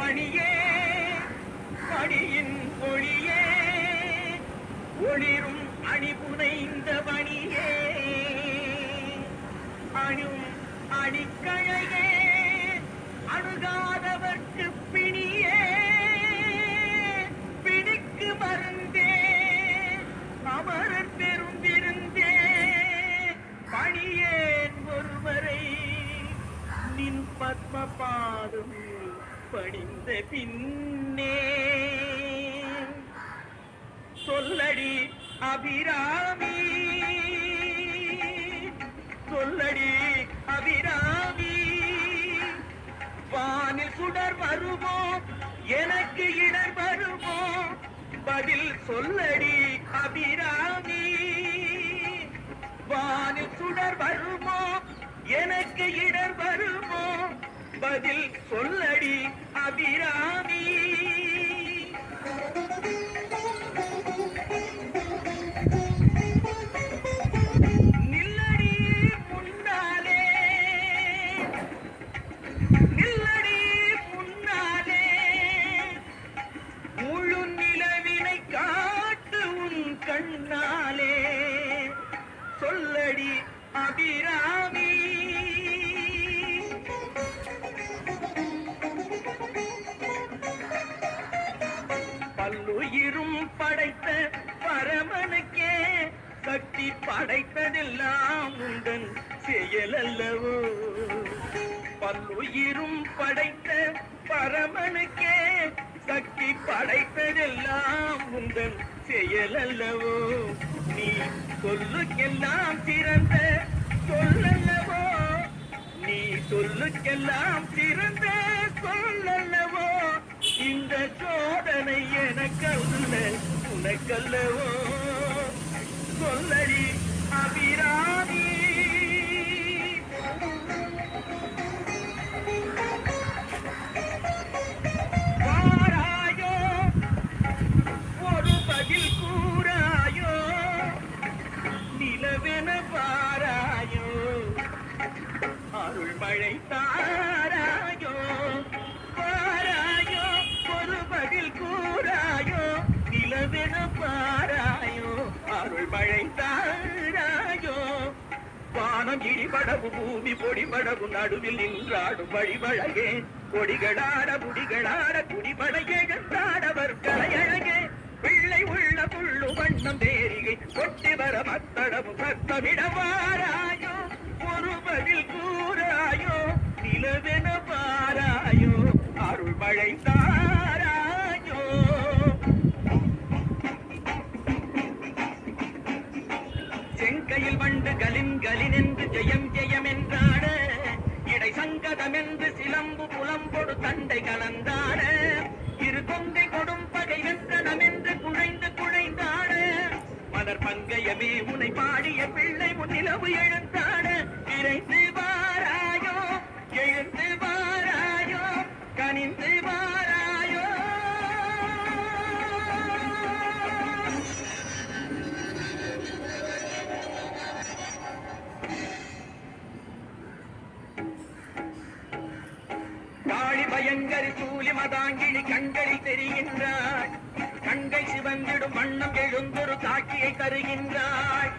மணியே மணியின் ஒளியே ஒளிரும் அணிபுனைந்த பணியே அணும் அணிக்கழையே அணுகாதவர்க்கு பிணியே பிணிக்கு மருந்தே அமரர் பெரும் விருந்தே பணியேன் ஒருவரை நின் பத்ம பாதம் பணிந்த பின்னே சொல்லடி அபிராமி சொல்லடி அபிராமி வானில் சுடர் வருமோ எனக்கு இடர் வருமோ பதில் சொல்லடி அபிராமி வானில் சுடர் வருமோ எனக்கு இடர் வருமோ பதில் சொல்லடி அபிராமி நில்லடி முன்னாலே நில்லடி முன்னாலே முழு நிலவினை காட்டு உன் கண்ணாலே சொல்லடி அபிராமி பல்லுயிரும் படைத்த பரமனுக்கே சக்தி படைத்ததெல்லாம் உந்தன் செயலல்லவோ பல்லுயிரும் படைத்த பரமனுக்கே சக்தி படைத்ததெல்லாம் உந்தன் செயலல்லவோ நீ சொல்லுக்கெல்லாம் சிறந்த சொல்லல்லவோ நீ சொல்லுக்கெல்லாம் சிறந்த சொல்லல்லவோ இந்த சோதனை எனக்கல்ல உனக்கல்லவோ சொல்லடி அபிராமி வாராயோ ஒரு பதில் கூறாயோ நிலவென பாராயோ அருள் மழை தாராயோ பாராயோ ஒரு பதில் கூறாயோ நிலவென பாராயோ அருள் மழை தாராயோ வானம் இடிபடவு பூமி பொடிபடவு நடுவில் நின்றாடும் வழிவழகே கொடிகளாட முடிகளாட குடிபடையே கண்டாடவர் கலையழகே பிள்ளை உள்ள புள்ளு வண்ணம் தேரிகை கொட்டி வர மத்தடமும் சத்தமிடவாராயோ ஒரு பதில் கூறாயோ நிலவென பாராயோ அருள் மழை தாராயோ செங்கையில் வண்டு கலின் கலினென்று ஜெயம் ஜெயம் என்றாட இடை சங்கதம் என்று சிலம்பு புலம்பொடு தண்டை கலந்தாட இரு கொங்கை கொடும் பகை வென்றனம் என்று குழைந்து குழைந்தாட மலர் பங்கையமே உனை பாடிய பிள்ளை முன்னிலவு எழுந்தாட இறைந்து வாராயோ எழுந்து வாராயோ கனிந்து வாராயோ காளி பயங்கரி சூலி மதாங்கினி கண்களில் தெரிகின்றாள் கண்கள் சிவந்திடும் வண்ணம் எழுந்தொரு காட்சியை தருகின்றாள்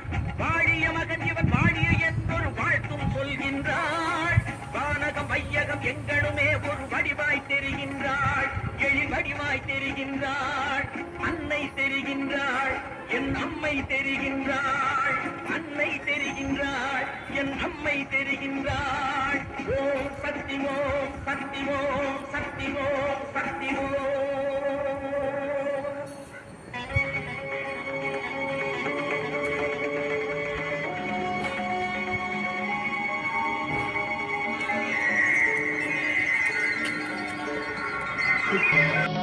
வாழிய மகன் இவன் வாழிய என்றொரு வாழ்த்தும் சொல்கின்றாள் வானகம் வையகம் எங்களுமே ஒரு வடிவாய் தெரிகின்றாள் எழில் வடிவாய் தெரிகின்றாள் அன்னை தெரிகின்றாள் என் அம்மை தெரிகின்றாள் அன்னை தெரிகின்றாள் என் அம்மை தெரிகின்றாள் ஓம் சக்தி ஓம் சக்தி ஓம் சக்தி ஓம் சக்தி ஓம் Thank you.